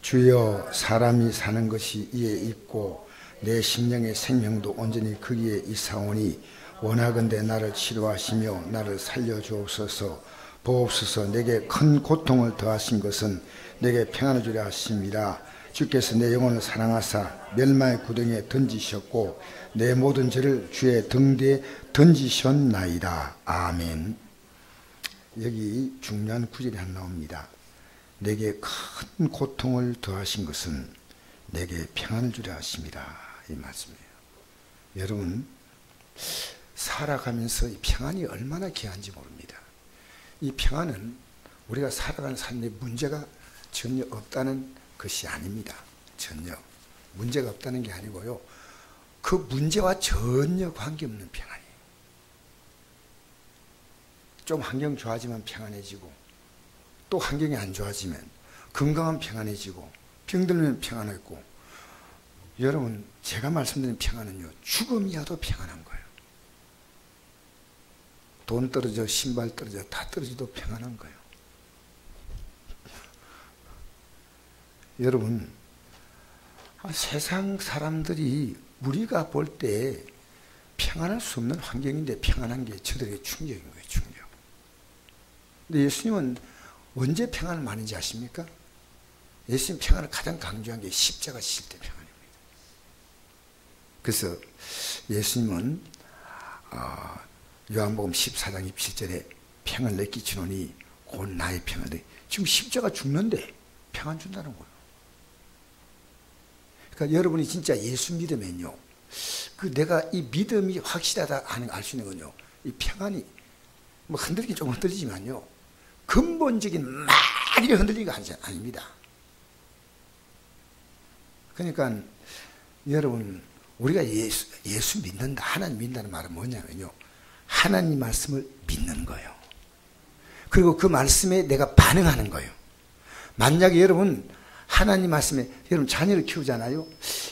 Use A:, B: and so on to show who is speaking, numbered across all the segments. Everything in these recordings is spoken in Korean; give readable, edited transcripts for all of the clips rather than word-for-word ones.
A: 주여, 사람이 사는 것이 이에 있고 내 심령의 생명도 온전히 거기에 있사오니 원하건대 나를 치료하시며 나를 살려주옵소서. 보옵소서. 내게 큰 고통을 더하신 것은 내게 평안을 주려 하심이라. 주께서 내 영혼을 사랑하사 멸망의 구덩이에 던지셨고 내 모든 죄를 주의 등 뒤에 던지셨나이다. 아멘. 여기 중요한 구절이 하나 나옵니다. 내게 큰 고통을 더하신 것은 내게 평안을 주려 하심이라. 이 말씀이에요. 여러분, 살아가면서 이 평안이 얼마나 귀한지 모릅니다. 이 평안은 우리가 살아가는 삶에 문제가 전혀 없다는 것이 아닙니다. 전혀 문제가 없다는 게 아니고요, 그 문제와 전혀 관계없는 평안이에요. 좀 환경 좋아지면 평안해지고, 또 환경이 안 좋아지면 건강은 평안해지고, 병들면 평안했고, 여러분, 제가 말씀드린 평안은요, 죽음이야도 평안한 거예요. 돈 떨어져, 신발 떨어져, 다 떨어져도 평안한 거예요. 여러분, 세상 사람들이 우리가 볼 때 평안할 수 없는 환경인데 평안한 게 저들에게 충격인 거예요, 충격. 근데 예수님은 언제 평안을 많은지 아십니까? 예수님 평안을 가장 강조한 게 십자가 지실 때 평안입니다. 그래서 예수님은 요한복음 14장 27절에 평안을 내끼치노니 곧 나의 평안을, 지금 십자가 죽는데 평안 준다는 거예요. 그러니까 여러분이 진짜 예수 믿으면요, 내가 이 믿음이 확실하다 하는 알 수 있는 건요, 이 평안이 뭐 흔들리긴 좀 흔들리지만요, 근본적인 많이 흔들리는 거 아닙니다. 그러니까 여러분, 우리가 예수 믿는다, 하나님 믿는다는 말은 뭐냐면요, 하나님 말씀을 믿는 거예요. 그리고 그 말씀에 내가 반응하는 거예요. 만약에 여러분 하나님 말씀에, 여러분 자녀를 키우잖아요.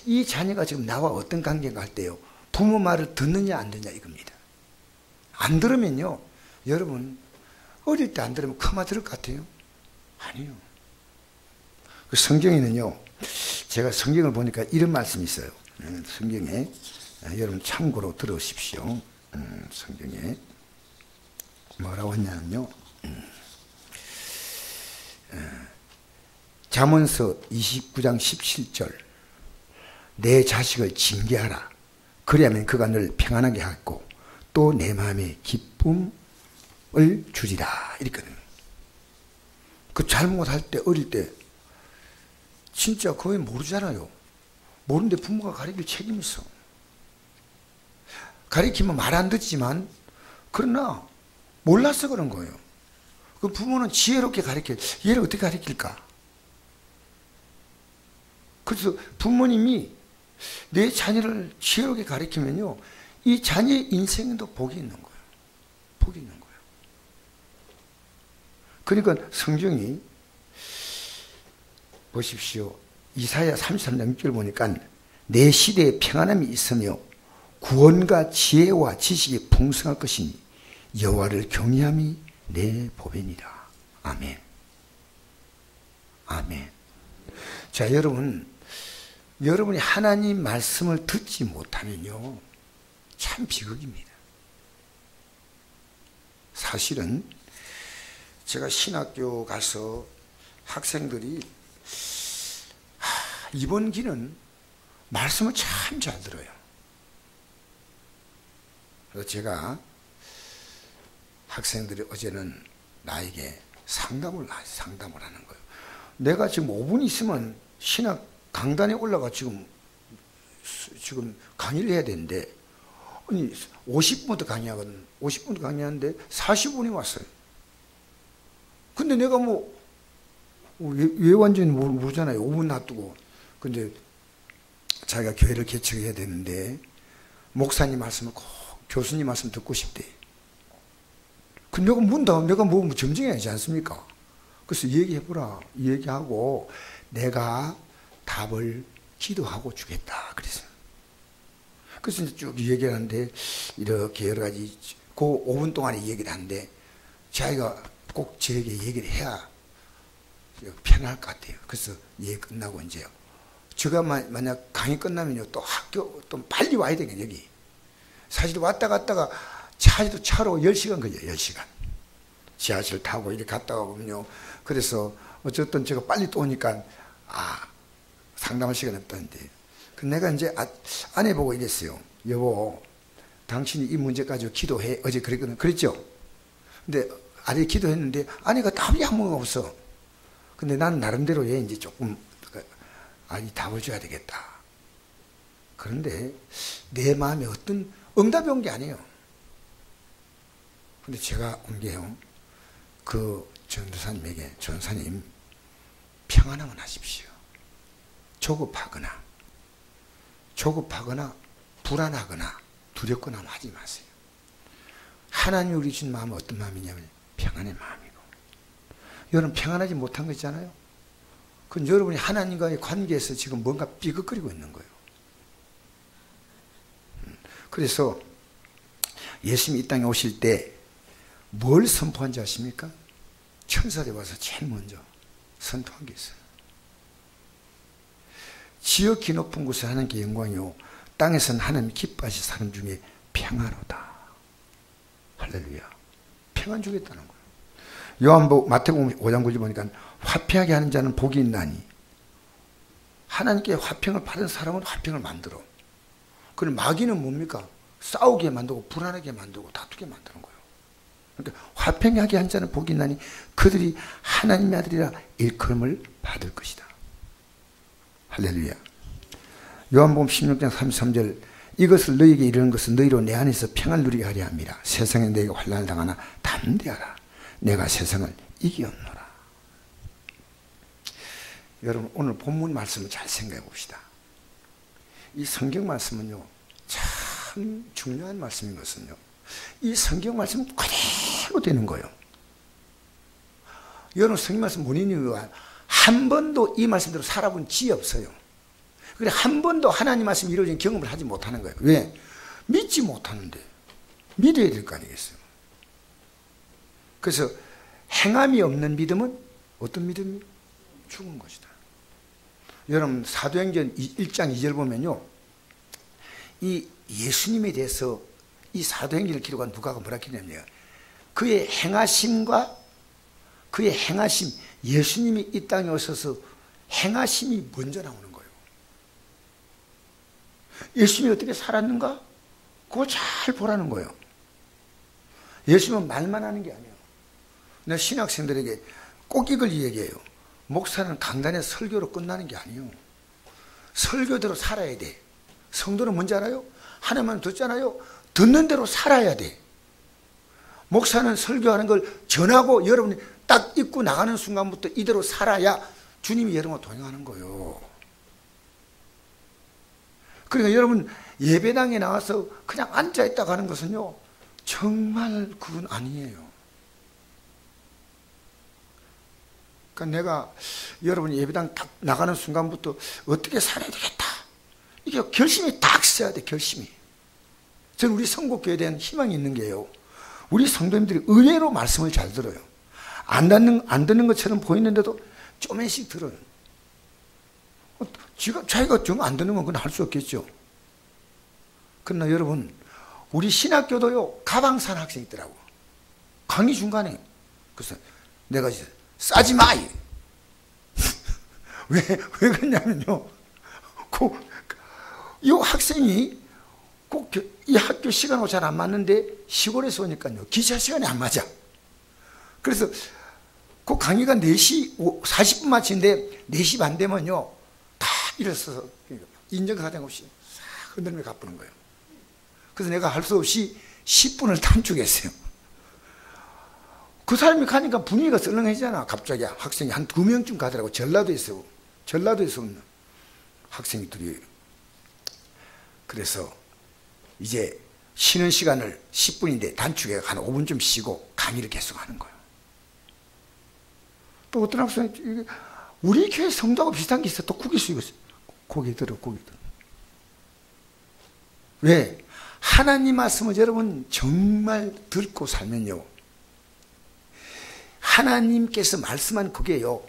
A: 이 자녀가 지금 나와 어떤 관계가 할 때요, 부모 말을 듣느냐 안 듣느냐 이겁니다. 안 들으면요, 여러분 어릴 때 안 들으면 커마 들을 것 같아요? 아니요. 그 성경에는요, 제가 성경을 보니까 이런 말씀이 있어요. 성경에, 여러분 참고로 들으십시오. 성경에 뭐라고 했냐면요, 잠언서 29장 17절, 내 자식을 징계하라. 그리하면 그가 늘 평안하게 하고 또 내 마음에 기쁨을 주리라. 이랬거든요. 그 잘못할 때, 어릴 때 진짜 그거 모르잖아요. 모르는데 부모가 가르칠 책임이 있어. 가르치면 말 안 듣지만, 그러나 몰라서 그런 거예요. 그 부모는 지혜롭게 가르쳐. 얘를 어떻게 가르칠까? 그래서 부모님이 내 자녀를 지혜롭게 가르치면요, 이 자녀의 인생에도 복이 있는 거예요. 복이 있는 거예요. 그러니까 성경이 보십시오. 이사야 33장 6절 보니까 내 시대에 평안함이 있으며 구원과 지혜와 지식이 풍성할 것이니 여호와를 경외함이 내 보배니라. 아멘. 아멘. 자, 여러분이 하나님 말씀을 듣지 못하면요, 참 비극입니다. 사실은 제가 신학교 가서 학생들이 이번 기는 말씀을 참 잘 들어요. 그래서 제가 학생들이 어제는 나에게 상담을 하는 거예요. 내가 지금 5분 있으면 신학 강단에 올라가 지금 강의를 해야 되는데, 아니 50분도 강의하거든. 50분도 강의하는데 40분이 왔어요. 근데 내가 왜 완전히 모르잖아요. 5분 놔두고. 근데 자기가 교회를 개척해야 되는데 목사님 말씀을 꼭, 교수님 말씀 듣고 싶대. 근데 내가 뭐 점증해야지 않습니까? 그래서 얘기해보라. 얘기하고 내가 답을 기도하고 주겠다. 그래서 이제 쭉 얘기를 하는데, 이렇게 여러 가지, 그 5분 동안에 얘기를 하는데, 자기가 꼭 저에게 얘기를 해야 편할 것 같아요. 그래서 예 끝나고 이제 제가 만약 강의 끝나면요 또 학교 또 빨리 와야 되겠네. 여기 사실 왔다 갔다가 차로 10시간 걸려요. 10시간 지하철 타고 이렇게 갔다 오면요. 그래서 어쨌든 제가 빨리 또 오니까 상담할 시간이 없다는데 내가 이제 아내 보고 이랬어요. 여보, 당신이 이 문제 가지고 기도해. 어제 그랬거든. 그랬죠? 근데 아내 기도했는데 아내가 답이 아무것도 없어. 근데 나는 나름대로 얘 이제 조금 이 답을 줘야 되겠다. 그런데 내 마음에 어떤 응답이 온 게 아니에요. 근데 제가 온 게요. 그 전도사님에게 전도사님 평안하면 하십시오. 조급하거나 불안하거나 두렵거나 하지 마세요. 하나님이 우리 주신 마음은 어떤 마음이냐면 평안의 마음이고, 여러분 평안하지 못한 거 있잖아요. 그건 여러분이 하나님과의 관계에서 지금 뭔가 삐걱거리고 있는 거예요. 그래서 예수님이 이 땅에 오실 때 뭘 선포한지 아십니까? 천사들이 와서 제일 먼저 선포한 게 있어요. 지극히 높은 곳에 하나님께 영광이요 땅에서는 하나님이 기뻐하신 사람 중에 평안하다. 할렐루야. 평안 주겠다는 거예요. 마태복음 5장 9절 보니까 화평하게 하는 자는 복이 있나니, 하나님께 화평을 받은 사람은 화평을 만들어. 그럼 마귀는 뭡니까? 싸우게 만들고 불안하게 만들고 다투게 만드는 거예요. 그러니까 화평하게 한 자는 복이 있나니 그들이 하나님의 아들이라 일컬음을 받을 것이다. 할렐루야. 요한복음 16장 33절 이것을 너희에게 이르는 것은 너희로 내 안에서 평안을 누리게 하려 함이라. 세상에 너희가 환난을 당하나 담대하라. 내가 세상을 이기었노라. 여러분 오늘 본문 말씀을 잘 생각해 봅시다. 이 성경 말씀은요 참 중요한 말씀인 것은요, 이 성경 말씀은 그대로 되는 거예요. 여러분 성경 말씀 본인이 한 번도 이 말씀대로 살아본 적이 없어요. 그래 한 번도 하나님 말씀이 이루어진 경험을 하지 못하는 거예요. 왜? 믿지 못하는데 믿어야 될 거 아니겠어요. 그래서 행함이 없는 믿음은 어떤 믿음이? 죽은 것이다. 여러분 사도행전 1장 2절 보면요, 이 예수님에 대해서 이 사도행전을 기록한 누가가 뭐라 했냐면요, 그의 행하심과 그의 행하심, 예수님이 이 땅에 오셔서 행하심이 먼저 나오는 거예요. 예수님이 어떻게 살았는가? 그거 잘 보라는 거예요. 예수님은 말만 하는 게 아니에요. 내가 신학생들에게 꼭 이걸 얘기해요. 목사는 강단의 설교로 끝나는 게 아니에요. 설교대로 살아야 돼. 성도는 뭔지 알아요? 하나님만 듣잖아요. 듣는 대로 살아야 돼. 목사는 설교하는 걸 전하고 여러분이 딱 입고 나가는 순간부터 이대로 살아야 주님이 여러분과 동행하는 거예요. 그러니까 여러분 예배당에 나와서 그냥 앉아있다 가는 것은요 정말 그건 아니에요. 그러니까 내가 여러분이 예배당 딱 나가는 순간부터 어떻게 살아야 되겠다, 이게 결심이 딱 있어야 돼. 결심이. 저는 우리 성국교회에 대한 희망이 있는 게요, 우리 성도님들이 의외로 말씀을 잘 들어요. 안 듣는 것처럼 보이는데도 조금씩 들어요. 자기가 정 안 듣는 건 그건 할 수 없겠죠. 그러나 여러분 우리 신학교도요 가방산 학생이 있더라고. 강의 중간에. 그래서 내가 이제 싸지 마! 왜 그러냐면요, 이 학생이 꼭 이 학교 시간하고 잘 안 맞는데 시골에서 오니까요 기차 시간이 안 맞아. 그래서 그 강의가 4시 40분 마치는데 4시 반 되면요 다 일어서서 인정사정 없이 싹 흔들며 가쁘는 거예요. 그래서 내가 할 수 없이 10분을 단축했어요. 그 사람이 가니까 분위기가 썰렁해지잖아. 갑자기 학생이 한 2명쯤 가더라고. 전라도에서 온 학생들이. 그래서 이제 쉬는 시간을 10분인데 단축해 한 5분쯤 쉬고 강의를 계속하는 거예요. 또 어떤 학생이 우리 교회 성도하고 비슷한 게 있어. 또 고개 숙이고 있어요. 고개 들어. 왜? 하나님 말씀을 여러분 정말 듣고 살면요, 하나님께서 말씀한 그게요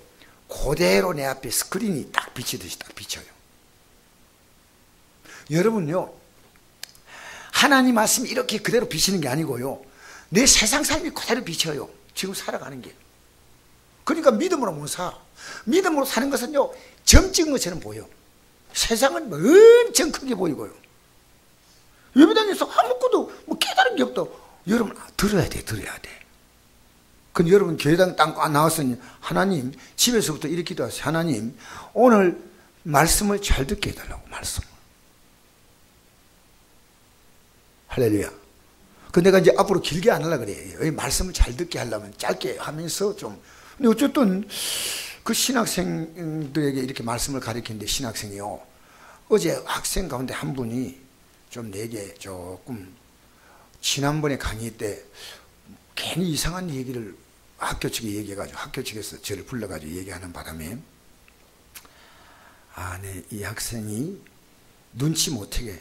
A: 그대로 내 앞에 스크린이 딱 비치듯이 딱 비쳐요. 여러분요, 하나님 말씀이 이렇게 그대로 비치는 게 아니고요, 내 세상 삶이 그대로 비쳐요. 지금 살아가는 게. 그러니까 믿음으로 못 사. 믿음으로 사는 것은요, 점 찍은 것처럼 보여. 세상은 엄청 크게 보이고요. 예배당에서 아무것도 뭐 깨달은 게 없다. 여러분, 들어야 돼. 근데 여러분, 교회당 딱 나왔으니, 하나님, 집에서부터 이렇게 기도하세요. 하나님, 오늘 말씀을 잘 듣게 해달라고, 말씀을. 할렐루야. 그 내가 이제 앞으로 길게 안 하려고 그래요. 말씀을 잘 듣게 하려면 짧게 하면서 좀. 근데 어쨌든 그 신학생들에게 이렇게 말씀을 가르치는데, 신학생이요, 어제 학생 가운데 한 분이 좀 내게 조금 지난번에 강의 때 괜히 이상한 얘기를 학교 측에 얘기해가지고, 학교 측에서 저를 불러가지고 얘기하는 바람에, 네, 이 학생이 눈치 못하게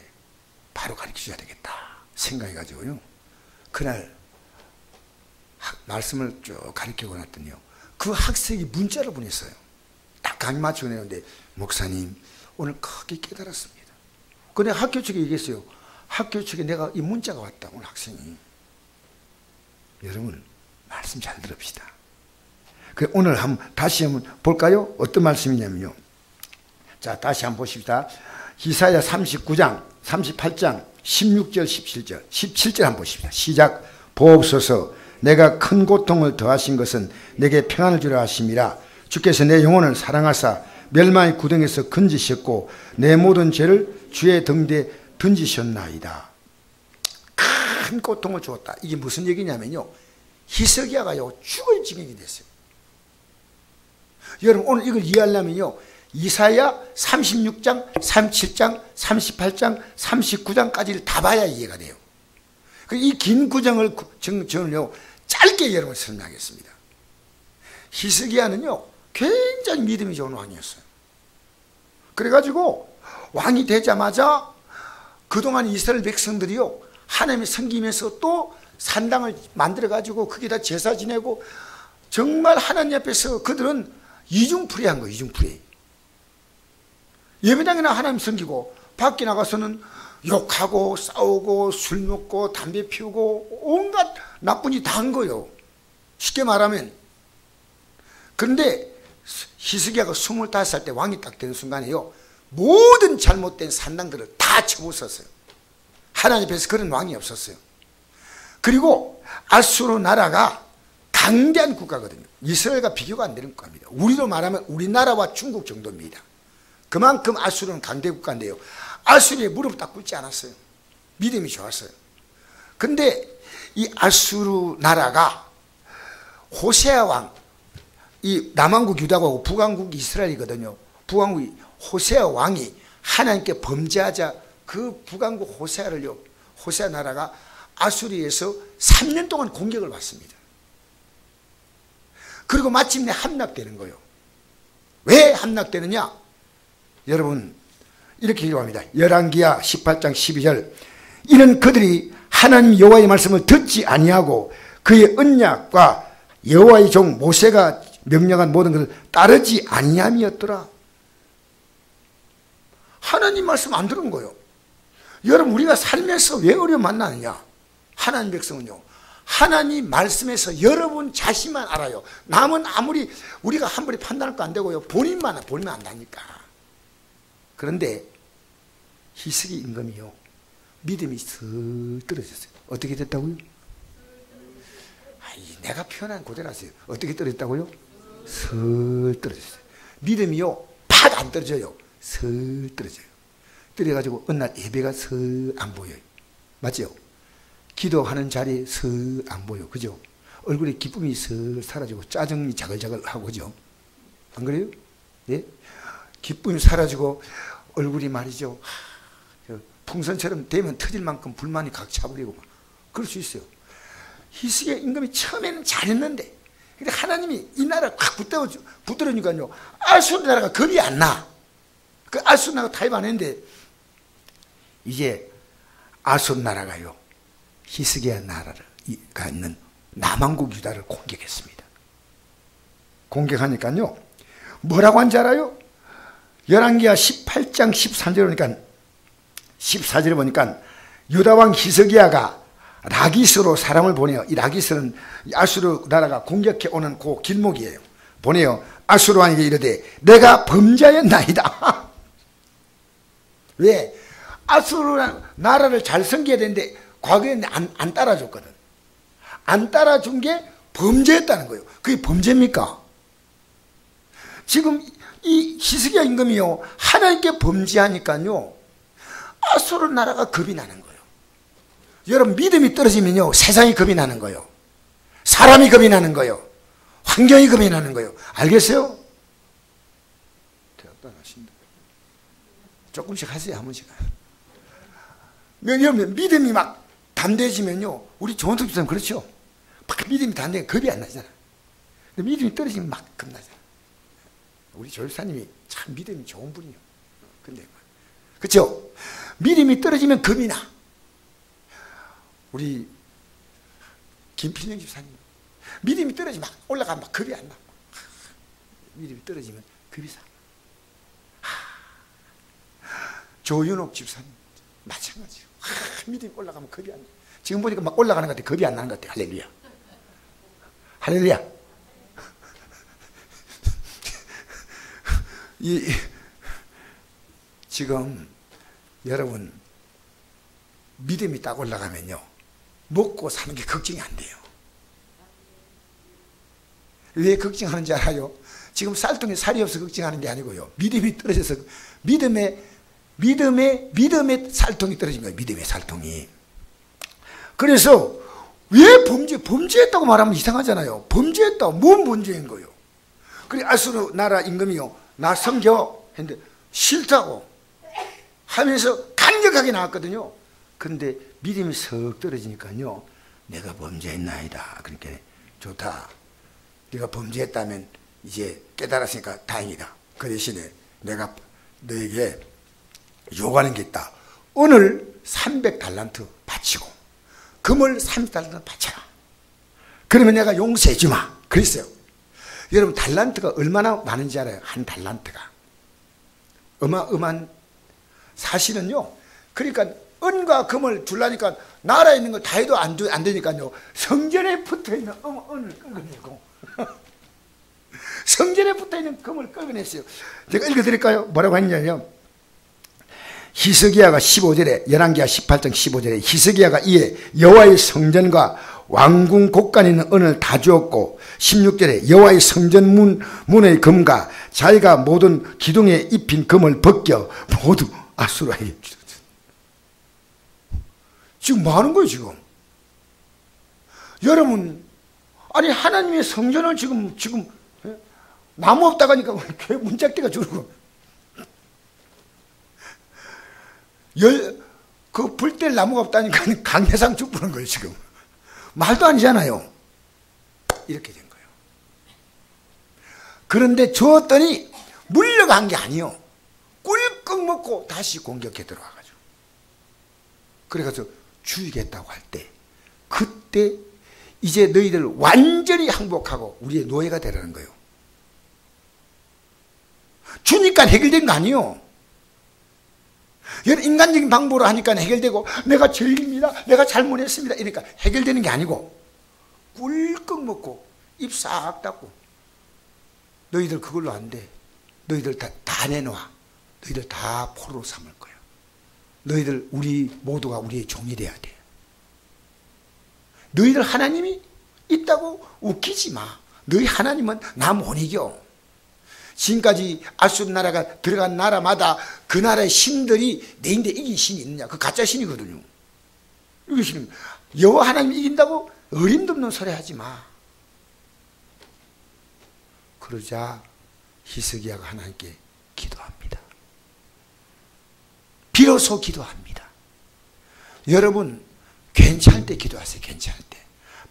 A: 바로 가르쳐줘야 되겠다 생각해가지고요, 그날 말씀을 쭉 가르치고 났더니요, 그 학생이 문자를 보냈어요. 딱 강의 마치고 내는데, 목사님, 오늘 크게 깨달았습니다. 근데 학교 측에 얘기했어요. 학교 측에 내가 이 문자가 왔다, 오늘 학생이. 여러분, 말씀 잘 들읍시다. 오늘 다시 한번 볼까요? 어떤 말씀이냐면요, 자, 다시 한번 보십시다. 이사야 39장, 38장, 16절, 17절, 17절 한번 보십시다. 시작. 보옵소서, 내가 큰 고통을 더하신 것은 내게 평안을 주려 하심이라. 주께서 내 영혼을 사랑하사 멸망의 구덩이에서 건지셨고 내 모든 죄를 주의 등대에 던지셨나이다. 큰 고통을 주었다. 이게 무슨 얘기냐면요, 히스기야가요, 죽을 지경이 됐어요. 여러분, 오늘 이걸 이해하려면요, 이사야 36장, 37장, 38장, 39장까지를 다 봐야 이해가 돼요. 이 긴 구정을 저는요, 짧게 여러분 설명하겠습니다. 히스기야는요, 굉장히 믿음이 좋은 왕이었어요. 그래가지고 왕이 되자마자 그동안 이스라엘 백성들이요, 하나님을 섬기면서 또 산당을 만들어가지고 거기다 제사 지내고, 정말 하나님 앞에서 그들은 이중풀이한 거예요. 이중풀이. 예배당이나 하나님 섬기고 밖에 나가서는 욕하고 싸우고 술 먹고 담배 피우고 온갖 나쁜 일 다 한 거예요. 쉽게 말하면. 그런데 히스기야가 25살 때 왕이 딱 되는 순간에요, 모든 잘못된 산당들을 다 쳐부쉈어요. 하나님 앞에서 그런 왕이 없었어요. 그리고 아수르 나라가 강대한 국가거든요. 이스라엘과 비교가 안 되는 국가입니다. 우리로 말하면 우리나라와 중국 정도입니다. 그만큼 아수르는 강대 국가인데요, 아수르에 무릎 딱 꿇지 않았어요. 믿음이 좋았어요. 근데 이 아수르 나라가 호세아 왕, 이 남왕국 유다하고 북왕국 이스라엘이거든요. 북왕국 호세아 왕이 하나님께 범죄하자 그 북왕국 호세아를요, 호세아 나라가 아수리에서 3년 동안 공격을 받습니다. 그리고 마침내 함락되는 거예요. 왜 함락되느냐? 여러분, 이렇게 기록합니다. 열왕기하 18장 12절. 이는 그들이 하나님 여호와의 말씀을 듣지 아니하고 그의 언약과 여호와의 종 모세가 명령한 모든 것을 따르지 아니함이었더라. 하나님 말씀 안 들은 거예요. 여러분, 우리가 살면서 왜 어려움 만나느냐? 하나님 백성은요, 하나님 말씀에서 여러분 자신만 알아요. 남은 아무리 우리가 한 번에 판단할 거 안 되고요, 본인만 보면 안다니까. 그런데 히스기 임금이요, 믿음이 슥 떨어졌어요. 어떻게 됐다고요? 내가 표현한 그대로라서요. 어떻게 떨어졌다고요? 슥 떨어졌어요. 믿음이요, 팍 안 떨어져요. 슥 떨어져요. 떨어져가지고 어느 날 예배가 슥 안 보여요. 맞죠? 기도하는 자리에 슥 안 보여. 그죠? 얼굴에 기쁨이 슥 사라지고 짜증이 자글자글 하고, 그죠? 안 그래요? 예? 기쁨이 사라지고 얼굴이 말이죠, 풍선처럼 되면 터질 만큼 불만이 각 차버리고 막 그럴 수 있어요. 히스기야 임금이 처음에는 잘했는데, 근데 하나님이 이 나라를 확 붙들으니까요, 아수르 나라가 겁이 안 나. 그 아수르 나라가 타협 안 했는데, 이제 아수르 나라가요, 히스기야 나라가 있는 남왕국 유다를 공격했습니다. 공격하니까요, 뭐라고 한지 알아요? 열왕기하 18장 13절에 보니까 14절에 보니까 유다왕 히스기야가 라기스로 사람을 보내요. 이 라기스는 아수르 나라가 공격해 오는 그 길목이에요. 보내요. 아수르 왕에게 이르되 내가 범죄하였나이다. 왜? 아수르 나라를 잘 섬겨야 되는데 과거에는 안 따라줬거든. 안 따라준 게 범죄였다는 거예요. 그게 범죄입니까? 지금 이 히스기야 임금이요, 하나님께 범죄하니까요 아수르 나라가 겁이 나는 거예요. 여러분, 믿음이 떨어지면요 세상이 겁이 나는 거예요. 사람이 겁이 나는 거예요. 환경이 겁이 나는 거예요. 알겠어요? 대답도 안 하신다. 조금씩 하세요. 한 번씩. 여러분, 믿음이 막 담대해지면요, 우리 조원석 집사님 그렇죠? 막 믿음이 담대해 겁이 안 나잖아. 근데 믿음이 떨어지면 막 겁나잖아. 우리 조집사님이 참 믿음이 좋은 분이요. 근데 그렇죠? 믿음이 떨어지면 겁이 나. 우리 김필영 집사님 믿음이 떨어지면 막 올라가면 막 겁이 안 나. 믿음이 떨어지면 겁이 사. 조윤옥 집사님 마찬가지요. 믿음이 올라가면 겁이 안 나. 지금 보니까 막 올라가는 것 같아. 겁이 안 나는 것 같아. 할렐루야. 할렐루야. 지금 여러분 믿음이 딱 올라가면요 먹고 사는 게 걱정이 안 돼요. 왜 걱정하는지 알아요? 지금 쌀통에 살이 없어 걱정하는 게 아니고요, 믿음이 떨어져서 믿음의 쌀통이 떨어진 거예요. 믿음의 쌀통이. 그래서 왜 범죄했다고 말하면 이상하잖아요. 범죄했다고 뭔 범죄인 거예요? 그래 아수르 나라 임금이요, 나 섬겨 했는데 싫다고 하면서 강력하게 나왔거든요. 그런데 믿음이 석 떨어지니까요, 내가 범죄했나이다. 그러니까 좋다. 네가 범죄했다면 이제 깨달았으니까 다행이다. 그 대신에 내가 너에게 요구하는 게 있다. 오늘 300달란트 바치고 금을 30달란트 바쳐라. 그러면 내가 용서해 주마. 그랬어요. 여러분, 달란트가 얼마나 많은지 알아요? 한 달란트가 어마어마한. 사실은요, 그러니까 은과 금을 주려니까 나라에 있는 거 다 해도 안 되니까요, 성전에 붙어있는 은을 끌어내고 성전에 붙어있는 금을 끌어냈어요. 제가 읽어드릴까요? 뭐라고 했냐면요, 히스기야가 15절에, 열왕기하 18장 15절에 히스기야가 이에 여호와의 성전과 왕궁 곳간에 있는 은을 다 주었고, 16절에 여호와의 성전 문의 금과 자기가 모든 기둥에 입힌 금을 벗겨 모두 아수르에게 주었다. 지금 뭐 하는 거예요 지금? 여러분, 아니 하나님의 성전을 지금 나무 없다고 하니까 교회 문짝대가 주르고 그 불 뗄 나무가 없다니까 강내상 쭉 부는 거예요 지금. 말도 아니잖아요. 이렇게 된 거예요. 그런데 주었더니 물러간 게 아니요, 꿀꺽 먹고 다시 공격해 들어와가지고, 그래가지고 죽이겠다고 할 때, 그때 이제 너희들 완전히 항복하고 우리의 노예가 되라는 거예요. 주니까 해결된 거 아니에요. 인간적인 방법으로 하니까 해결되고, 내가 죄인입니다, 내가 잘못했습니다 이러니까 해결되는 게 아니고, 꿀꺽 먹고 입 싹 닫고, 너희들 그걸로 안 돼. 너희들 다 내놔. 너희들 다 포로로 삼을 거야. 너희들 우리 모두가 우리의 종이 돼야 돼. 너희들 하나님이 있다고 웃기지 마. 너희 하나님은 나 못 이겨. 지금까지 아수르 나라가 들어간 나라마다 그 나라의 신들이 내인데 이긴 신이 있느냐? 그 가짜 신이거든요. 이게 신, 여호와 하나님이 이긴다고 어림도 없는 소리 하지 마. 그러자 히스기야가 하나님께 기도합니다. 비로소 기도합니다. 여러분, 괜찮을 때 기도하세요. 괜찮을 때.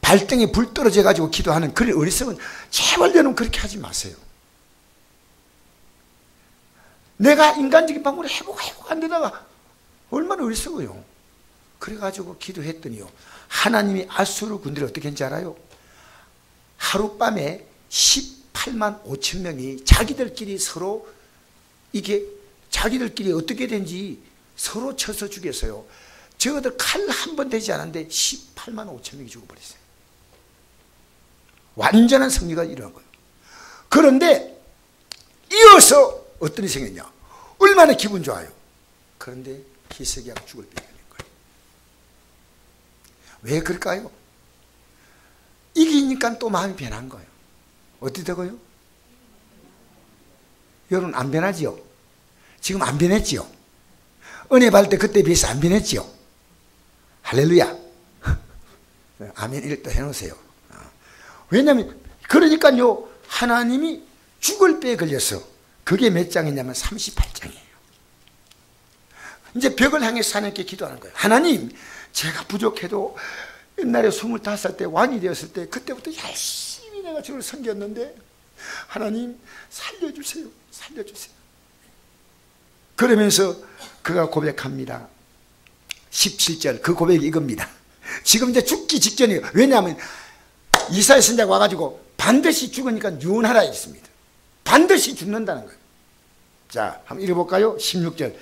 A: 발등에 불 떨어져 가지고 기도하는 그런 어리석은, 제발 여러분 그렇게 하지 마세요. 내가 인간적인 방법으로 회복 안 되다가 얼마나 어리석어요. 그래가지고 기도했더니요, 하나님이 아수르 군대를 어떻게 했는지 알아요? 하룻밤에 18 18만 5천 명이 자기들끼리 서로 이게 자기들끼리 어떻게 된지 서로 쳐서 죽였어요. 저들 칼 한 번 되지 않았는데 18만 5천 명이 죽어버렸어요. 완전한 승리가 일어난 거예요. 그런데 이어서 어떤 일이 생겼냐? 얼마나 기분 좋아요. 그런데 히스기야가 죽을 뻔한 거예요. 왜 그럴까요? 이기니까 또 마음이 변한 거예요. 어떻게 되고요? 여러분 안 변하지요? 지금 안 변했지요? 은혜 받을 때 그때 비해서 안 변했지요? 할렐루야. 아멘 일단 해놓으세요. 왜냐하면 그러니까요, 하나님이 죽을 뼈에 걸려서 그게 몇 장이냐면 38장이에요. 이제 벽을 향해서 하나님께 기도하는 거예요. 하나님, 제가 부족해도 옛날에 25살 때 왕이 되었을 때 그때부터 열심히 내가 저를 섬겼는데 하나님 살려주세요. 살려주세요. 그러면서 그가 고백합니다. 17절 그 고백이 이겁니다. 지금 이제 죽기 직전이에요. 왜냐하면 이사야 선지자가 와가지고 반드시 죽으니까 유언하라 했습니다. 반드시 죽는다는 거예요. 자, 한번 읽어볼까요? 16절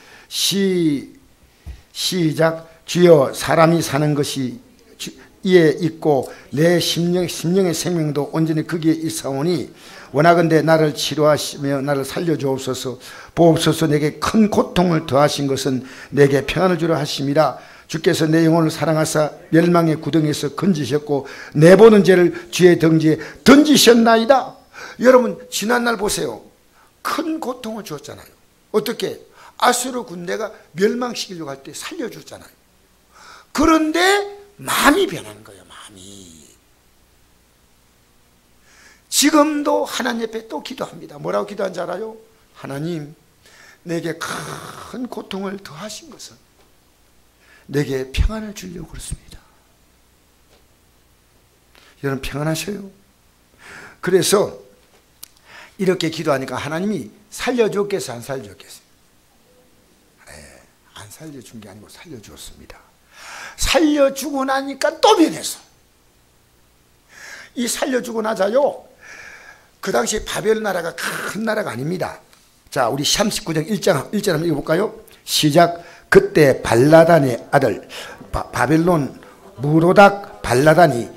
A: 시작. 주여, 사람이 사는 것이 이에 있고 내 심령의 생명도 온전히 거기에 있사오니 원하건대 나를 치료하시며 나를 살려주옵소서. 보옵소서. 내게 큰 고통을 더하신 것은 내게 평안을 주려 하심이라. 주께서 내 영혼을 사랑하사 멸망의 구덩이에서 건지셨고 내 보는 죄를 주의 덩지에 던지셨나이다. 여러분 지난날 보세요. 큰 고통을 주었잖아요. 어떻게? 아수르 군대가 멸망시키려고 할 때 살려줬잖아요. 그런데 마음이 변하는 거예요. 마음이. 지금도 하나님 옆에 또 기도합니다. 뭐라고 기도한지 알아요? 하나님, 내게 큰 고통을 더하신 것은 내게 평안을 주려고 그렇습니다. 여러분 평안하셔요. 그래서 이렇게 기도하니까 하나님이 살려줬겠어요? 안 살려줬겠어요? 네, 안 살려준 게 아니고 살려주었습니다. 살려주고 나니까 또 변했어. 이 살려주고 나자요, 그 당시 바벨 나라가 큰 나라가 아닙니다. 자, 우리 39장 1절 한번 읽어볼까요? 시작. 그때 발라단의 아들 바벨론 무로닥 발라단이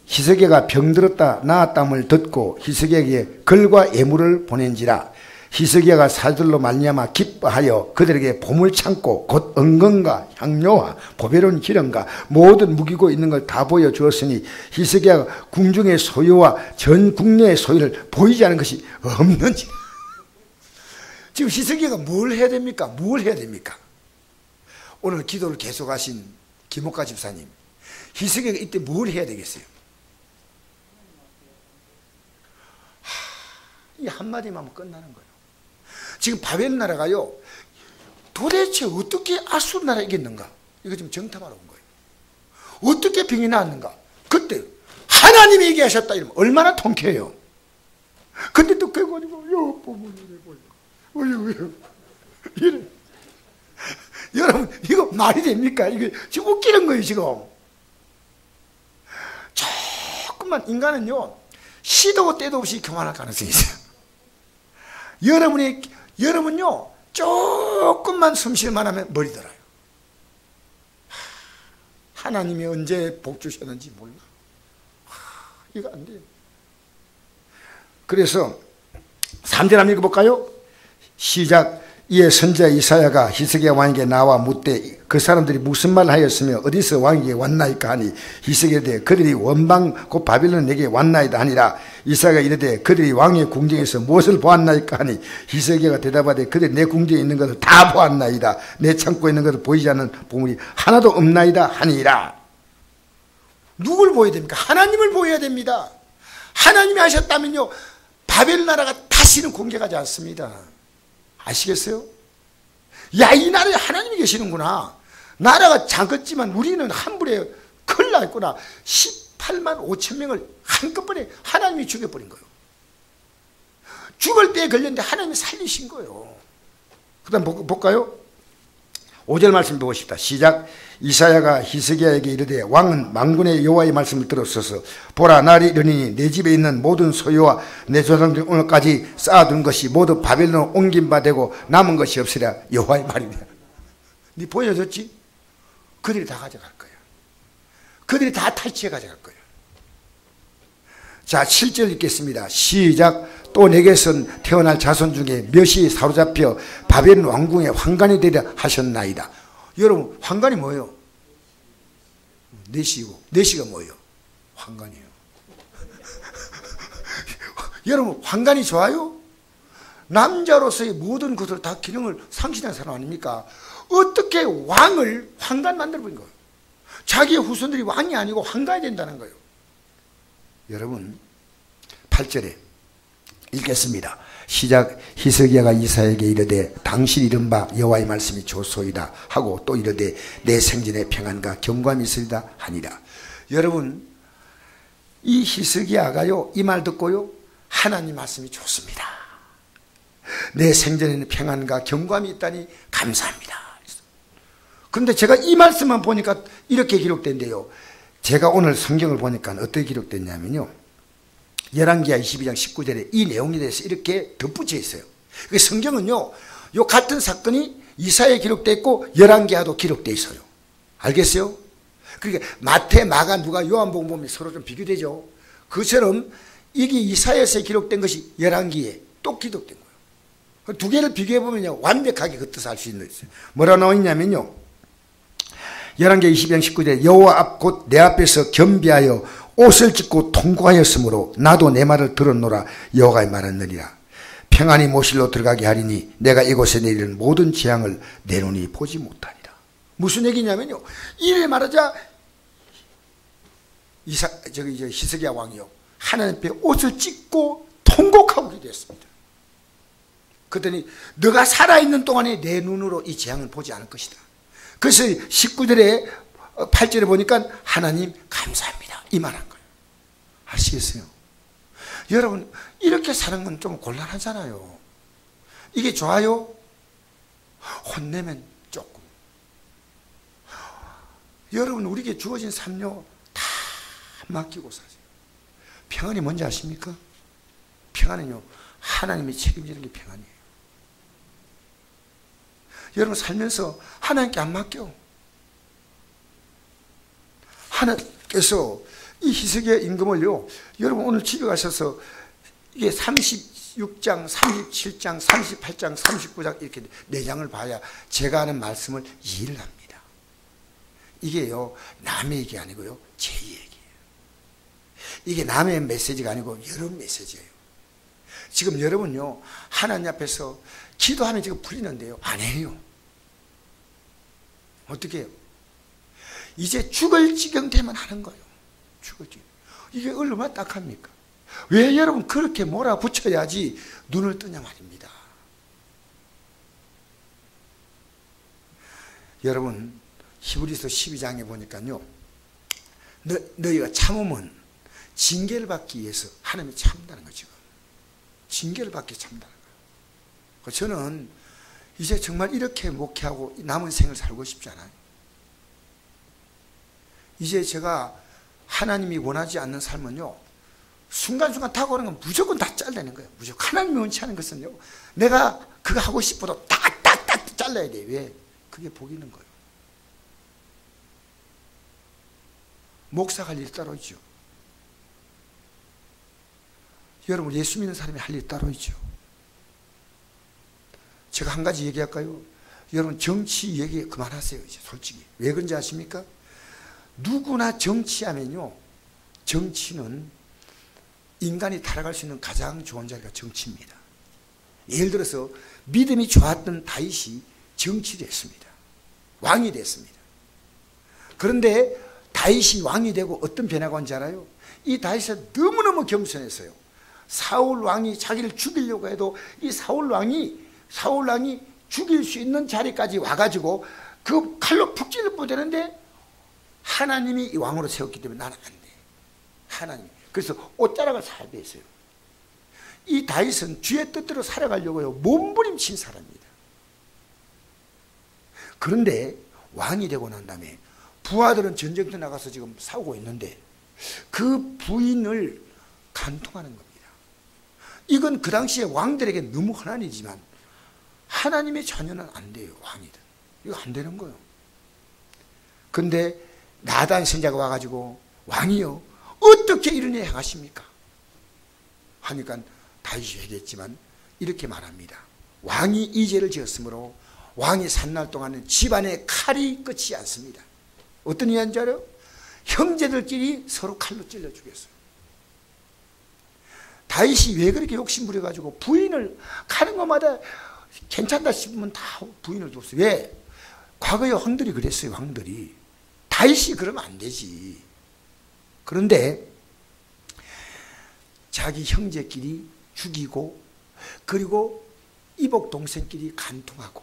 A: 히스기야가 병들었다 나았다함을 듣고 히스기야에게 글과 예물을 보낸지라. 히스기야가 사들로 말미암아 기뻐하여 그들에게 보물 창고 곧 은건과 향료와 보배로운 기름과 모든 무기고 있는 걸 다 보여주었으니 히스기야가 궁중의 소유와 전 국내의 소유를 보이지 않은 것이 없는지. 지금 히스기야가 뭘 해야 됩니까? 뭘 해야 됩니까? 오늘 기도를 계속하신 김옥가 집사님, 히스기야가 이때 뭘 해야 되겠어요? 이 한마디만 하면 끝나는 거예요. 지금 바벨 나라가요, 도대체 어떻게 아수르 나라 이겼는가? 이거 지금 정탐하러 온 거예요. 어떻게 병이 나았는가? 그때 하나님이 얘기하셨다 이러면 얼마나 통쾌해요. 근데 또 그거 가지고 이래. 여러분 이거 말이 됩니까? 이게 지금 웃기는 거예요. 지금 조금만 인간은요 시도 때도 없이 교만할 가능성이 있어요. 여러분요 조금만 숨쉴만 하면 머리 들어요. 하나님이 언제 복 주셨는지 몰라. 이거 안 돼요. 그래서 3절 한번 읽어볼까요? 시작. 이에 선지자 이사야가 히스기야 왕에게 나와 묻되 그 사람들이 무슨 말을 하였으며 어디서 왕에게 왔나이까 하니 히스기야에 대해 그들이 원방 곧 바빌론 내게 왔나이다 하니라. 이사야가 이르되 그들이 왕의 궁정에서 무엇을 보았나이까 하니 히스기야가 대답하되 그들이 내 궁정에 있는 것을 다 보았나이다. 내 창고에 있는 것을 보이지 않는 보물이 하나도 없나이다 하니라. 누굴 보여야 됩니까? 하나님을 보여야 됩니다. 하나님이 하셨다면요 바벨 나라가 다시는 공격하지 않습니다. 아시겠어요? 야, 이 나라에 하나님이 계시는구나. 나라가 작았지만 우리는 한 불에 큰일 났구나. 18만 5천 명을 한꺼번에 하나님이 죽여버린 거예요. 죽을 때에 걸렸는데 하나님이 살리신 거예요. 그 다음 볼까요? 5절 말씀 보고 싶다. 시작. 이사야가 히스기야에게 이르되 왕은 만군의 여호와의 말씀을 들었소서. 보라, 날이 이르니 내 집에 있는 모든 소유와 내 조상들 오늘까지 쌓아둔 것이 모두 바벨론으로 옮긴 바 되고 남은 것이 없으랴. 여호와의 말이냐. 네 보여줬지? 그들이 다 가져갈 거야. 그들이 다 탈취해 가져갈 거야. 자, 7절 읽겠습니다. 시작. 또 내게선 태어날 자손 중에 몇이 사로잡혀 바벨론 왕궁의 환관이 되려 하셨나이다. 여러분, 환관이 뭐예요? 내시고, 내시가 뭐예요? 환관이에요. 여러분, 환관이 좋아요? 남자로서의 모든 것을 다 기능을 상실한 사람 아닙니까? 어떻게 왕을 환관 만들어버린 거예요? 자기의 후손들이 왕이 아니고 환관이 된다는 거예요. 여러분, 8절에 읽겠습니다. 시작. 히스기야가 이사야에게 이르되 당신 이른바 여호와의 말씀이 좋소이다 하고 또 이르되 내 생전에 평안과 경고함이 있으리다 하니라. 여러분, 이 히스기야가요, 이 말 듣고요, 하나님 말씀이 좋습니다. 내 생전에는 평안과 경고함이 있다니 감사합니다. 그런데 제가 이 말씀만 보니까 이렇게 기록된대요. 제가 오늘 성경을 보니까 어떻게 기록됐냐면요, 열왕기하 22장 19절에 이 내용에 대해서 이렇게 덧붙여 있어요. 성경은요, 요 같은 사건이 이사야에 기록되어 있고 열왕기하도 기록되어 있어요. 알겠어요? 그러니까 마태, 마가, 누가, 요한복음 보면 서로 좀 비교되죠. 그처럼 이게 이사야에서 기록된 것이 열왕기에 또 기록된 거예요. 두 개를 비교해 보면요, 완벽하게 그 뜻을 알 수 있는 거예요. 뭐라 나와 있냐면요, 열왕기하 22장 19절에 여호와 앞 곧 내 앞에서 겸비하여 옷을 찢고 통곡하였으므로 나도 내 말을 들었노라. 여호와의 말하느니라. 평안히 모실로 들어가게 하리니 내가 이곳에 내리는 모든 재앙을 내 눈이 보지 못하리라. 무슨 얘기냐면요, 이래 말하자 히스기야 왕이요, 하나님 앞에 옷을 찢고 통곡하고 기도했습니다. 그랬더니 너가 살아있는 동안에 내 눈으로 이 재앙을 보지 않을 것이다. 그래서 19절에 8절에 보니까 하나님 감사합니다 이 말한 거예요. 아시겠어요? 여러분, 이렇게 사는 건 좀 곤란하잖아요. 이게 좋아요? 혼내면 조금. 여러분, 우리에게 주어진 삶요 다 맡기고 사세요. 평안이 뭔지 아십니까? 평안은요, 하나님이 책임지는 게 평안이에요. 여러분, 살면서 하나님께 안 맡겨. 하나님께서 이 히스기야 임금을요, 여러분 오늘 집에 가셔서 이게 36장, 37장, 38장, 39장 이렇게 4장을 봐야 제가 하는 말씀을 이해를 합니다. 이게요, 남의 얘기 아니고요, 제 얘기예요. 이게 남의 메시지가 아니고 여러분 메시지예요. 지금 여러분요, 하나님 앞에서 기도하면 지금 풀리는데요, 안 해요. 어떻게 해요? 이제 죽을 지경 되면 하는 거예요. 죽을 지경. 이게 얼마나 딱합니까? 왜 여러분 그렇게 몰아붙여야지 눈을 뜨냐 말입니다. 여러분, 히브리서 12장에 보니까요, 너희가 참으면 징계를 받기 위해서 하나님이 참다는 거죠. 징계를 받기 위해 참다는 거예요. 저는 이제 정말 이렇게 목회하고 남은 생을 살고 싶지 않아요. 이제 제가 하나님이 원하지 않는 삶은요, 순간순간 다가오는 건 무조건 다 잘라내는 거예요. 무조건. 하나님이 원치 않은 것은요, 내가 그거 하고 싶어도 딱딱딱 잘라야 돼요. 왜? 그게 복이 있는 거예요. 목사가 할 일이 따로 있죠. 여러분, 예수 믿는 사람이 할 일이 따로 있죠. 제가 한 가지 얘기할까요? 여러분, 정치 얘기 그만하세요. 이제 솔직히. 왜 그런지 아십니까? 누구나 정치하면요, 정치는 인간이 타락할 수 있는 가장 좋은 자리가 정치입니다. 예를 들어서 믿음이 좋았던 다윗이 정치를 했습니다. 왕이 됐습니다. 그런데 다윗이 왕이 되고 어떤 변화가 온지 알아요? 이 다윗은 너무너무 겸손했어요. 사울 왕이 자기를 죽이려고 해도 이 사울 왕이 죽일 수 있는 자리까지 와가지고 그 칼로 푹 찔러 되는데 하나님이 이 왕으로 세웠기 때문에 나는 안 돼. 하나님이. 그래서 옷자락을 살 뺐어요. 이 다윗은 주의 뜻대로 살아가려고요, 몸부림친 사람입니다. 그런데 왕이 되고 난 다음에 부하들은 전쟁터 나가서 지금 싸우고 있는데 그 부인을 간통하는 겁니다. 이건 그 당시에 왕들에게 너무 흔한 일이지만 하나님의 자녀는 안 돼요. 왕이든. 이거 안 되는 거예요. 근데 나단 선자가 와가지고 왕이요 어떻게 이런 일 행하십니까? 하니까 다윗이 얘기했지만 이렇게 말합니다. 왕이 이 죄를 지었으므로 왕이 산 날 동안은 집안에 칼이 끝이 않습니다. 어떤 이유인 줄 알아요? 형제들끼리 서로 칼로 찔러 죽였어요. 다윗이 왜 그렇게 욕심부려가지고 부인을 가는 것마다 괜찮다 싶으면 다 부인을 줬어요. 왜? 과거에 왕들이 그랬어요. 왕들이. 다윗이 그러면 안 되지. 그런데 자기 형제끼리 죽이고 그리고 이복 동생끼리 간통하고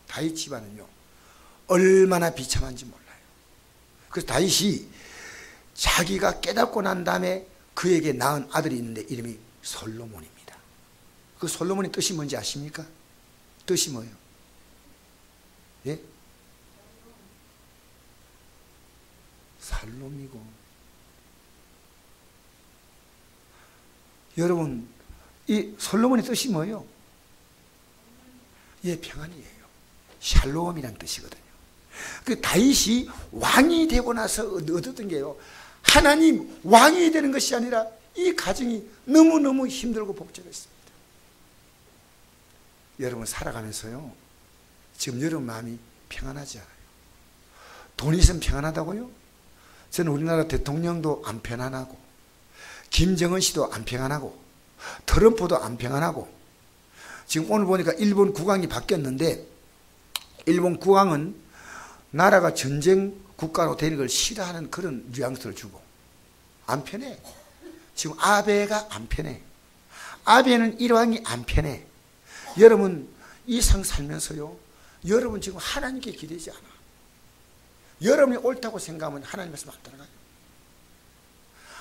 A: 다윗 집안은요 얼마나 비참한지 몰라요. 그래서 다윗이 자기가 깨닫고 난 다음에 그에게 낳은 아들이 있는데 이름이 솔로몬입니다. 그 솔로몬의 뜻이 뭔지 아십니까? 뜻이 뭐예요? 예? 살롬이고. 여러분 이 솔로몬의 뜻이 뭐예요? 예, 평안이에요. 샬롬이란 뜻이거든요. 그 다윗이 왕이 되고 나서 얻었던 게요, 하나님 왕이 되는 것이 아니라 이 가정이 너무너무 힘들고 복잡했습니다. 여러분 살아가면서요 지금 여러분 마음이 평안하지 않아요. 돈이 있으면 평안하다고요? 저는 우리나라 대통령도 안 평안하고 김정은 씨도 안 평안하고 트럼프도 안 평안하고 지금 오늘 보니까 일본 국왕이 바뀌었는데 일본 국왕은 나라가 전쟁 국가로 되는 걸 싫어하는 그런 뉘앙스를 주고 안 편해. 지금 아베가 안 편해. 아베는 일왕이 안 편해. 여러분 이 상 살면서요 여러분 지금 하나님께 기대지 않아. 여러분이 옳다고 생각하면 하나님 말씀 안 따라가요.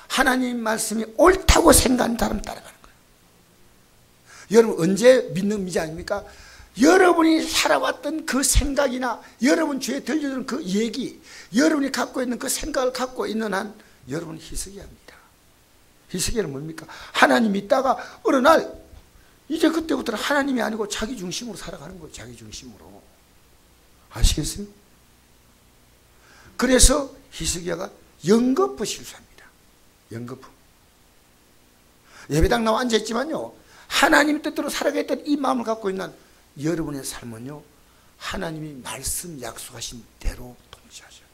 A: 하나님 말씀이 옳다고 생각하는 사람 따라가는 거예요. 여러분 언제 믿는 믿지 아닙니까? 여러분이 살아왔던 그 생각이나 여러분 주위에 들려주는 그 얘기, 여러분이 갖고 있는 그 생각을 갖고 있는 한 여러분은 희석이합니다. 희석이는 뭡니까? 하나님 믿다가 어느 날 이제 그때부터는 하나님이 아니고 자기 중심으로 살아가는 거예요. 자기 중심으로. 아시겠어요? 그래서 희석이가 연거푸 실수합니다. 연거푸. 예배당 나와 앉아있지만요 하나님 뜻대로 살아가겠다는 이 마음을 갖고 있는 여러분의 삶은요 하나님이 말씀 약속하신 대로 통치하셔요.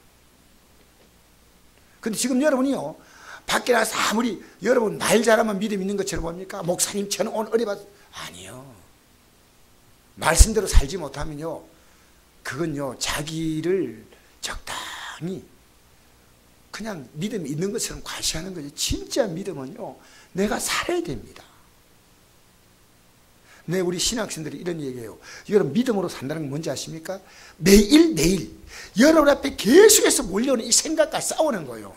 A: 근데 지금 여러분이요 밖에 나가서 아무리 여러분 말 잘하면 믿음 있는 것처럼 봅니까? 목사님 저는 오늘 은혜 받... 아니요. 말씀대로 살지 못하면요 그건요 자기를 적당히 그냥 믿음이 있는 것처럼 과시하는 거죠. 진짜 믿음은요 내가 살아야 됩니다. 네, 우리 신학생들이 이런 얘기해요. 여러분 믿음으로 산다는 건 뭔지 아십니까? 매일 여러분 앞에 계속해서 몰려오는 이 생각과 싸우는 거예요.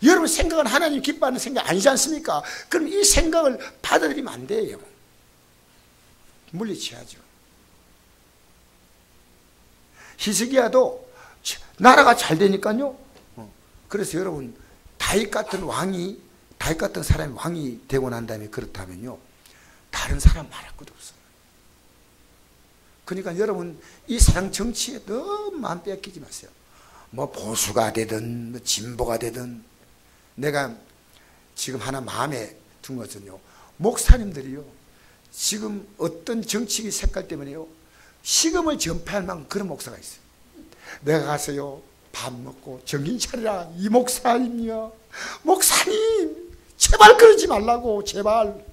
A: 여러분 생각은 하나님 기뻐하는 생각 아니지 않습니까? 그럼 이 생각을 받아들이면 안 돼요. 물리쳐야죠. 히스기야도 나라가 잘 되니까요 그래서 여러분 다윗 같은 사람이 왕이 되고 난 다음에 그렇다면요 다른 사람 말할 것도 없어요. 그러니까 여러분 이 세상 정치에 너무 마음 뺏기지 마세요. 뭐 보수가 되든 뭐 진보가 되든. 내가 지금 하나 마음에 둔 것은요 목사님들이요 지금 어떤 정치의 색깔 때문에요 식음을 전폐할 만큼 그런 목사가 있어요. 내가 가서요 밥 먹고 정신 차리라 이 목사님이야. 목사님 제발 그러지 말라고 제발.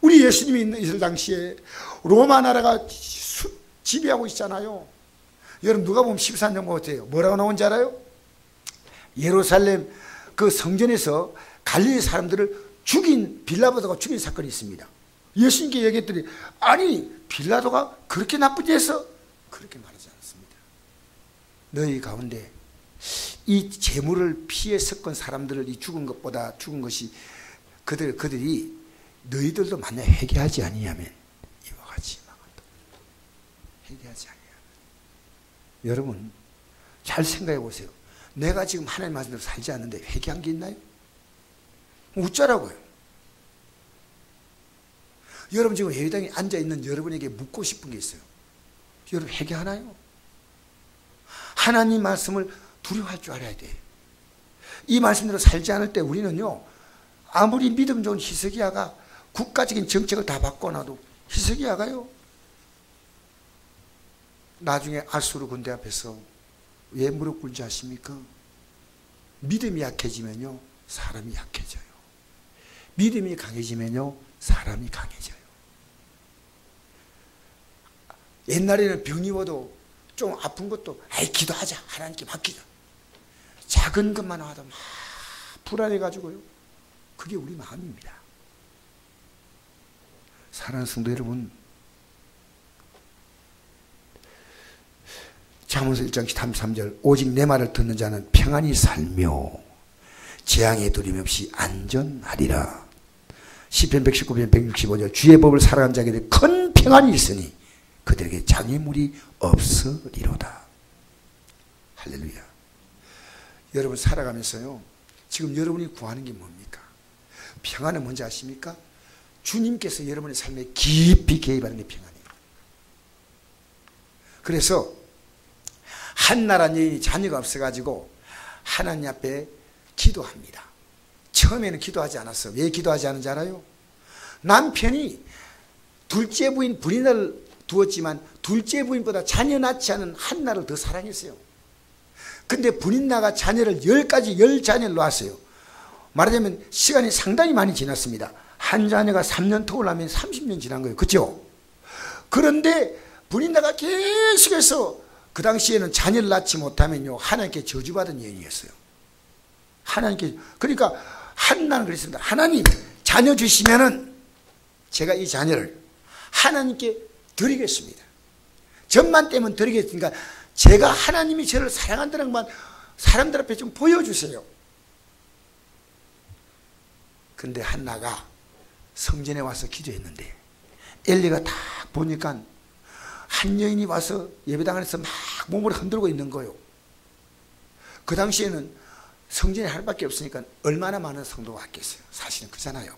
A: 우리 예수님이 있을 당시에 로마 나라가 지배하고 있잖아요. 여러분 누가 보면 13장 보세요. 뭐라고 나온지 알아요? 예루살렘 그 성전에서 갈릴리 사람들을 죽인 빌라도가 죽인 사건이 있습니다. 예수님께 얘기했더니 아니 빌라도가 그렇게 나쁘지 해서 그렇게 말하지 않습니다. 너희 가운데 이 재물을 피해 섞은 사람들을 이 죽은 것보다 죽은 것이 그들이 너희들도 만약 회개하지 아니하면 이와 같이 망한다. 회개하지 아니하면 여러분 잘 생각해 보세요. 내가 지금 하나님 말씀대로 살지 않는데 회개한 게 있나요? 웃자라고요. 여러분 지금 예배당에 앉아있는 여러분에게 묻고 싶은 게 있어요. 여러분 회개하나요? 하나님 말씀을 두려워할 줄 알아야 돼. 이 말씀대로 살지 않을 때 우리는요, 아무리 믿음 좋은 히스기야가 국가적인 정책을 다 바꿔놔도 히스기야가요, 나중에 아수르 군대 앞에서 왜 무릎 꿇지 않습니까? 믿음이 약해지면요 사람이 약해져요. 믿음이 강해지면요 사람이 강해져요. 옛날에는 병이 와도 좀 아픈 것도 아이 기도하자, 하나님께 맡기자, 작은 것만 와도 막 불안해가지고요. 그게 우리 마음입니다. 사랑하는 성도 여러분, 잠언서 1장 33절 오직 내 말을 듣는 자는 평안히 살며 재앙에 두려움 없이 안전하리라. 시편 119편 165절 주의 법을 살아간 자에게 큰 평안이 있으니 그들에게 장애물이 없으리로다. 할렐루야. 여러분 살아가면서요, 지금 여러분이 구하는 게 뭡니까? 평안은 뭔지 아십니까? 주님께서 여러분의 삶에 깊이 개입하는 게 평안이에요. 그래서 한나라 여인이 자녀가 없어가지고 하나님 앞에 기도합니다. 처음에는 기도하지 않았어. 왜 기도하지 않은지 알아요? 남편이 둘째 부인 분인을 두었지만 둘째 부인보다 자녀 낳지 않은 한나를 더 사랑했어요. 근데 분인나가 자녀를 10자녀를 낳았어요. 말하자면 시간이 상당히 많이 지났습니다. 한 자녀가 3년 터울라면 30년 지난 거예요. 그렇죠? 그런데 분인나가 계속해서 그 당시에는 자녀를 낳지 못하면요 하나님께 저주받은 여인이었어요. 하나님께. 그러니까 한나는 그랬습니다. 하나님 자녀 주시면은 제가 이 자녀를 하나님께 드리겠습니다. 전만 떼면 드리겠으니까 제가 하나님이 저를 사랑한다는 것만 사람들 앞에 좀 보여주세요. 근데 한나가 성전에 와서 기도했는데 엘리가 딱 보니까 한 여인이 와서 예배당 안에서 막 몸을 흔들고 있는 거예요. 그 당시에는 성전에 할 밖에 없으니까 얼마나 많은 성도가 왔겠어요. 사실은 그렇잖아요.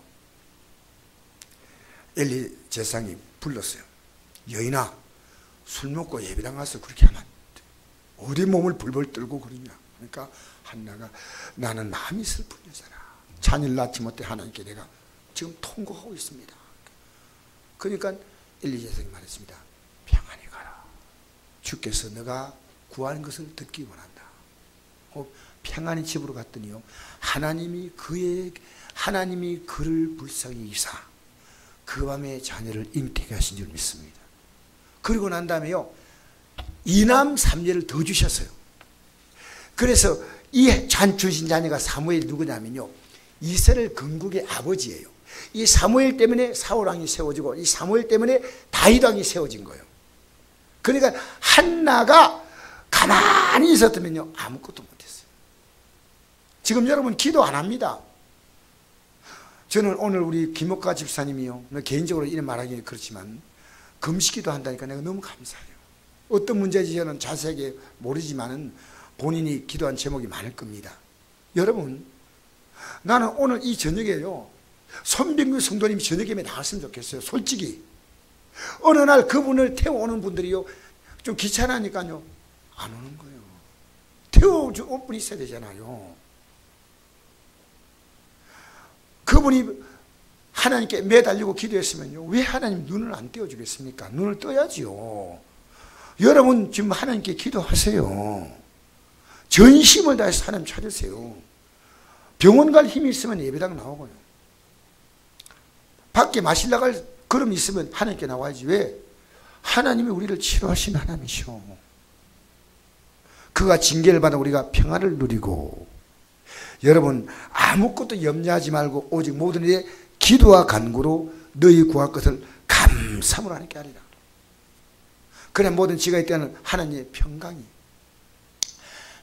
A: 엘리 제사장이 불렀어요. 여인아, 술 먹고 예배당 가서 그렇게 하면 어디 몸을 벌벌 떨고 그러냐. 그러니까 한나가 나는 마음이 슬픈 여자라. 자녀를 낳지 못해 하나님께 내가 지금 통곡하고 있습니다. 그러니까 엘리 제사장이 말했습니다. 평안히 가라. 주께서 너가 구하는 것을 듣기 원한다. 평안히 집으로 갔더니요, 하나님이 그를 불쌍히 여기사 그 밤에 자녀를 잉태하게 하신 줄 믿습니다. 그리고 난 다음에요 2남 3녀를 더 주셨어요. 그래서 이 주신 자녀가 사무엘이 누구냐면요 이스라엘 건국의 아버지예요. 이 사무엘 때문에 사울왕이 세워지고 이 사무엘 때문에 다윗왕이 세워진 거예요. 그러니까 한나가 가만히 있었다면요 아무것도 못했어요. 지금 여러분 기도 안 합니다. 저는 오늘 우리 김옥가 집사님이요, 개인적으로 이런 말하기는 그렇지만 금식기도 한다니까 내가 너무 감사해요. 어떤 문제인지 저는 자세하게 모르지만 본인이 기도한 제목이 많을 겁니다. 여러분, 나는 오늘 이 저녁에요 손병규 성도님이 저녁에 나왔으면 좋겠어요. 솔직히 어느 날 그분을 태워오는 분들이요 좀 귀찮으니까요 안 오는 거예요. 태워줄 분이 있어야 되잖아요. 그분이 하나님께 매달리고 기도했으면요 왜 하나님 눈을 안 떼어주겠습니까? 눈을 떠야지요. 여러분 지금 하나님께 기도하세요. 전심을 다해서 하나님 찾으세요. 병원 갈 힘이 있으면 예배당 나오고요, 밖에 마실 나갈 걸음이 있으면 하나님께 나와야지. 왜? 하나님이 우리를 치료하신 하나님이시오. 그가 징계를 받아 우리가 평안을 누리고, 여러분 아무것도 염려하지 말고 오직 모든 일에 기도와 간구로 너희 구할 것을 감사함으로 하나님께 하리라. 그래 모든 지가 있다는 하나님의 평강이,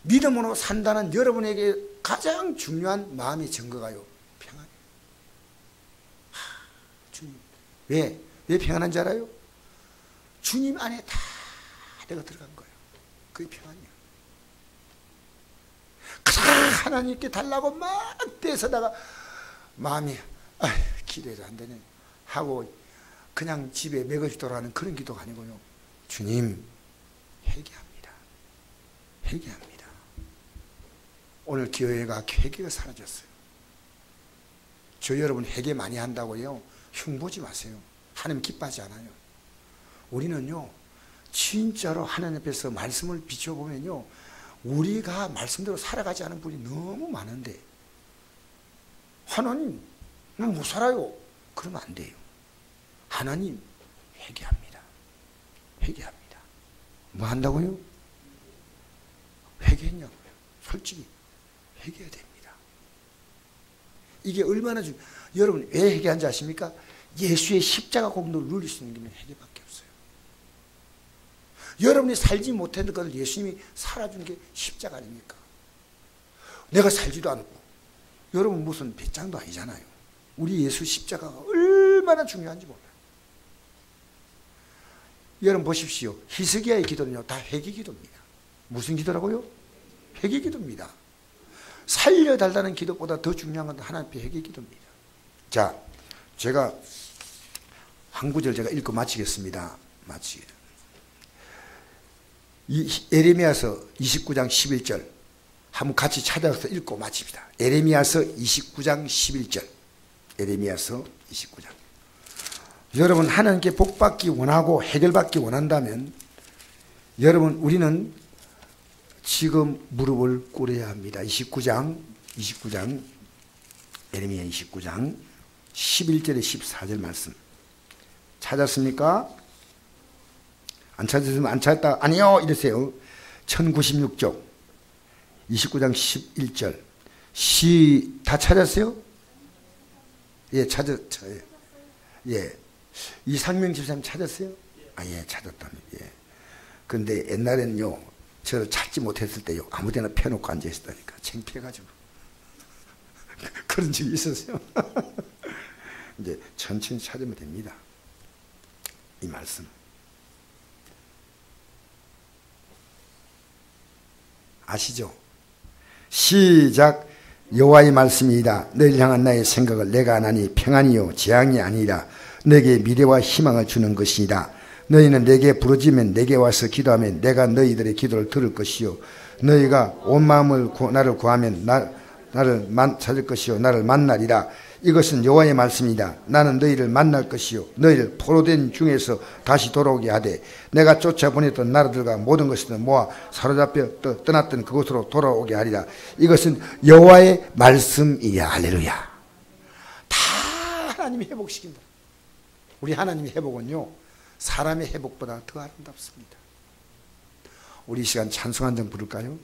A: 믿음으로 산다는 여러분에게 가장 중요한 마음의 증거가요 평안. 주님 왜 평안한지 알아요? 주님 안에 다 내가 들어간 거예요. 그게 평안이야. 가장 하나님께 달라고 막 떼서다가 마음이 기도해도 안 되네 하고 그냥 집에 매거지도록 하는 그런 기도가 아니고요. 주님, 회개합니다. 회개합니다. 오늘 교회가 회개가 사라졌어요. 저 여러분 회개 많이 한다고요. 흉보지 마세요. 하나님 기뻐하지 않아요. 우리는요, 진짜로 하나님 앞에서 말씀을 비춰보면요, 우리가 말씀대로 살아가지 않은 분이 너무 많은데, 하나님, 난 못 살아요. 그러면 안 돼요. 하나님, 회개합니다. 회개합니다. 뭐 한다고요? 회개했냐고요. 솔직히 회개해야 됩니다. 이게 얼마나 여러분 왜 회개한지 아십니까? 예수의 십자가 공로를 누릴 수 있는 게 회개밖에 없어요. 여러분이 살지 못했던 것을 예수님이 살아준 게 십자가 아닙니까? 내가 살지도 않고 여러분 무슨 배짱도 아니잖아요. 우리 예수 십자가가 얼마나 중요한지 몰라요. 여러분 보십시오. 히스기야의 기도는요, 다 회개 기도입니다. 무슨 기도라고요? 회개 기도입니다. 살려달라는 기도보다 더 중요한 건 하나님 앞에 회개 기도입니다. 자, 제가 한 구절 제가 읽고 마치겠습니다. 에레미야서 29장 11절 한번 같이 찾아서 읽고 마칩니다. 에레미야서 29장 11절. 에레미야서 29장. 여러분 하나님께 복받기 원하고 해결받기 원한다면 여러분 우리는 지금 무릎을 꿇어야 합니다. 29장 에레미야 29장 11절에 14절 말씀 찾았습니까? 안 찾으시면 안 찾았다 아니요 이러세요. 1096쪽 29장 11절 다 찾았어요? 예, 찾았어요. 예. 이상명 집사님 찾았어요? 아, 예, 찾았다면, 예. 근데 옛날에는요, 저를 찾지 못했을 때요, 아무 데나 펴놓고 앉아있다니까. 창피해가지고. 그런 적이 있었어요. 이제 천천히 찾으면 됩니다. 이 말씀. 아시죠? 시작. 여호와의 말씀이다. 너희를 향한 나의 생각을 내가 아나니 평안이요 재앙이 아니라 너에게 미래와 희망을 주는 것이다. 너희는 내게 부르짖으면 내게 와서 기도하면 내가 너희들의 기도를 들을 것이요 너희가 온 마음을 나를 구하면 나를 찾을 것이요 나를 만나리라. 이것은 여호와의 말씀이다. 나는 너희를 만날 것이요 너희를 포로된 중에서 다시 돌아오게 하되 내가 쫓아보냈던 나라들과 모든 것을 모아 사로잡혀 떠났던 그곳으로 돌아오게 하리라. 이것은 여호와의 말씀이야. 할렐루야. 다 하나님이 회복시킨다. 우리 하나님의 회복은요 사람의 회복보다 더 아름답습니다. 우리 이 시간 찬송 한 장 부를까요?